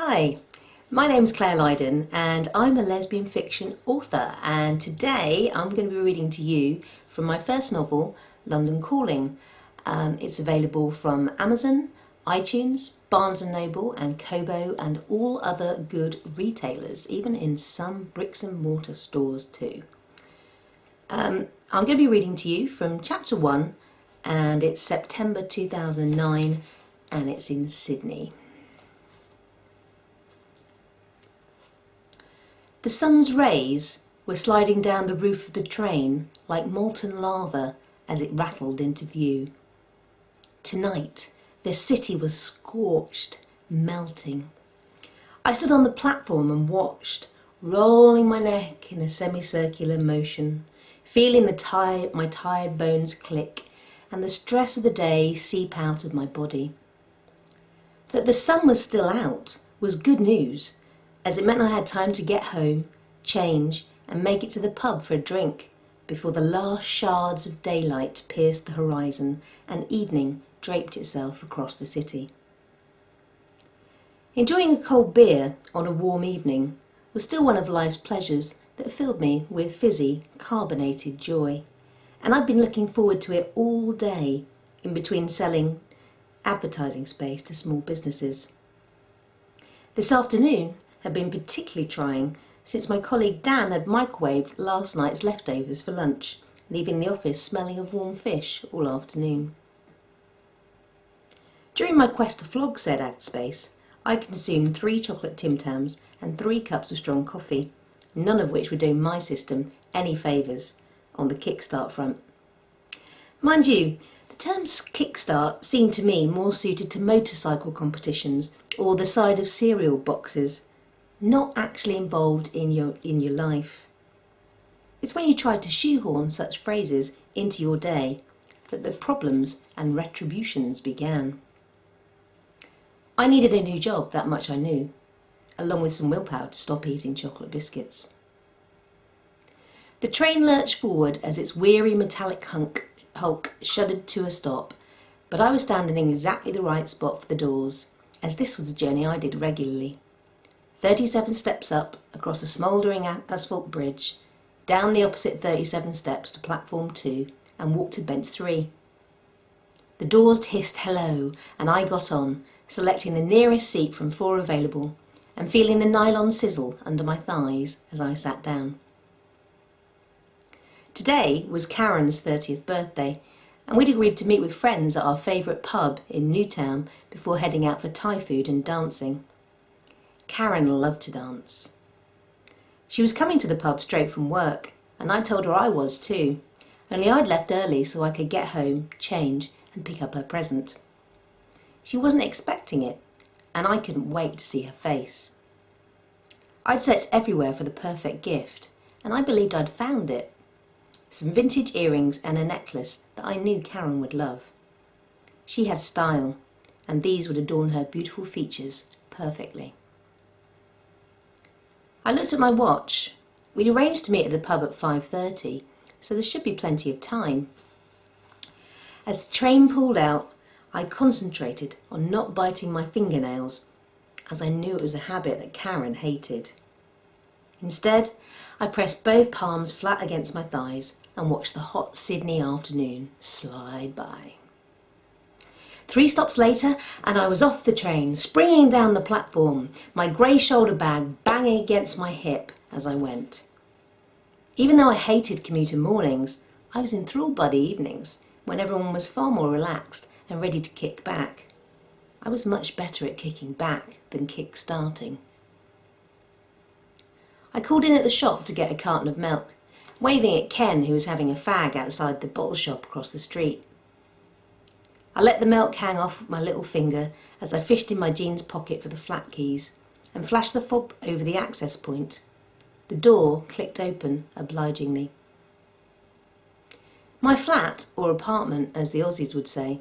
Hi, my name's Claire Lydon and I'm a lesbian fiction author, and today I'm going to be reading to you from my first novel, London Calling. It's available from Amazon, iTunes, Barnes & Noble and Kobo and all other good retailers, even in some bricks and mortar stores too. I'm going to be reading to you from chapter 1, and it's September 2009 and it's in Sydney. The sun's rays were sliding down the roof of the train like molten lava as it rattled into view. Tonight, the city was scorched, melting. I stood on the platform and watched, rolling my neck in a semicircular motion, feeling my tired bones click and the stress of the day seep out of my body. That the sun was still out was good news, as it meant I had time to get home, change and make it to the pub for a drink before the last shards of daylight pierced the horizon and evening draped itself across the city. Enjoying a cold beer on a warm evening was still one of life's pleasures that filled me with fizzy, carbonated joy, and I'd been looking forward to it all day in between selling advertising space to small businesses. This afternoon had been particularly trying since my colleague Dan had microwaved last night's leftovers for lunch, leaving the office smelling of warm fish all afternoon. During my quest to flog said ad space, I consumed 3 chocolate Tim Tams and 3 cups of strong coffee, none of which were doing my system any favours on the kickstart front. Mind you, the term kickstart seemed to me more suited to motorcycle competitions or the side of cereal boxes, not actually involved in your life. It's when you try to shoehorn such phrases into your day that the problems and retributions began. I needed a new job, that much I knew, along with some willpower to stop eating chocolate biscuits. The train lurched forward as its weary metallic hulk shuddered to a stop, but I was standing in exactly the right spot for the doors, as this was a journey I did regularly. 37 steps up, across a smouldering asphalt bridge, down the opposite 37 steps to platform 2 and walked to bench 3. The doors hissed hello and I got on, selecting the nearest seat from 4 available and feeling the nylon sizzle under my thighs as I sat down. Today was Karen's 30th birthday, and we'd agreed to meet with friends at our favourite pub in Newtown before heading out for Thai food and dancing. Karen loved to dance. She was coming to the pub straight from work, and I told her I was too, only I'd left early so I could get home, change and pick up her present. She wasn't expecting it, and I couldn't wait to see her face. I'd searched everywhere for the perfect gift, and I believed I'd found it. Some vintage earrings and a necklace that I knew Karen would love. She had style, and these would adorn her beautiful features perfectly. I looked at my watch. We'd arranged to meet at the pub at 5:30, so there should be plenty of time. As the train pulled out, I concentrated on not biting my fingernails, as I knew it was a habit that Karen hated. Instead, I pressed both palms flat against my thighs and watched the hot Sydney afternoon slide by. 3 stops later and I was off the train, springing down the platform, my grey shoulder bag banging against my hip as I went. Even though I hated commuter mornings, I was enthralled by the evenings, when everyone was far more relaxed and ready to kick back. I was much better at kicking back than kick-starting. I called in at the shop to get a carton of milk, waving at Ken, who was having a fag outside the bottle shop across the street. I let the milk hang off my little finger as I fished in my jeans pocket for the flat keys and flashed the fob over the access point. The door clicked open obligingly. My flat, or apartment as the Aussies would say,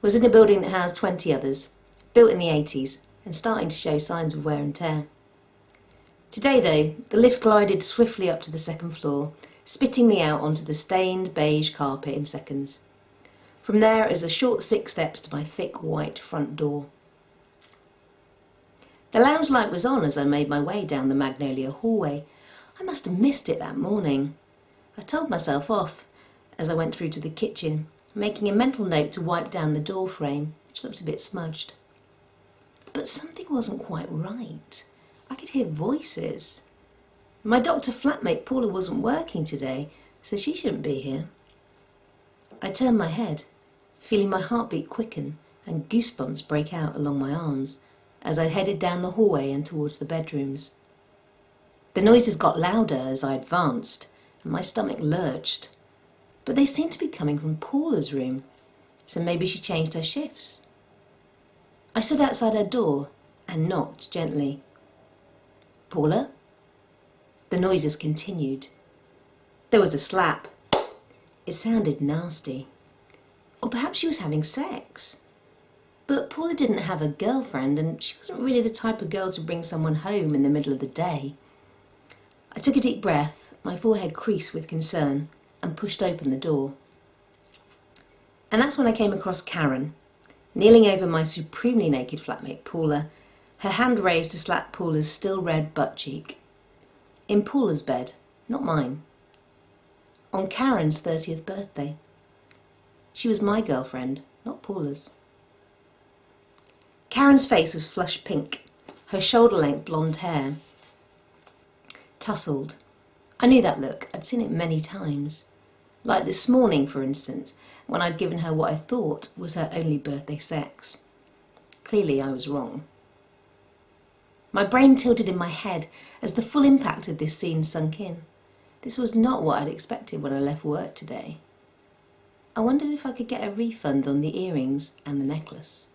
was in a building that housed 20 others, built in the 80s and starting to show signs of wear and tear. Today though, the lift glided swiftly up to the 2nd floor, spitting me out onto the stained beige carpet in seconds. From there is a short 6 steps to my thick white front door. The lounge light was on as I made my way down the magnolia hallway. I must have missed it that morning. I told myself off as I went through to the kitchen, making a mental note to wipe down the door frame, which looked a bit smudged. But something wasn't quite right. I could hear voices. My doctor flatmate Paula wasn't working today, so she shouldn't be here. I turned my head, feeling my heartbeat quicken and goosebumps break out along my arms as I headed down the hallway and towards the bedrooms. The noises got louder as I advanced, and my stomach lurched. But they seemed to be coming from Paula's room, so maybe she changed her shifts. I stood outside her door and knocked gently. "Paula?" The noises continued. There was a slap. It sounded nasty. Or perhaps she was having sex. But Paula didn't have a girlfriend, and she wasn't really the type of girl to bring someone home in the middle of the day. I took a deep breath, my forehead creased with concern, and pushed open the door. And that's when I came across Karen, kneeling over my supremely naked flatmate Paula, her hand raised to slap Paula's still red butt cheek. In Paula's bed, not mine. On Karen's 30th birthday. She was my girlfriend, not Paula's. Karen's face was flush pink, her shoulder-length blonde hair tousled. I knew that look, I'd seen it many times. Like this morning, for instance, when I'd given her what I thought was her only birthday sex. Clearly I was wrong. My brain tilted in my head as the full impact of this scene sunk in. This was not what I'd expected when I left work today. I wondered if I could get a refund on the earrings and the necklace.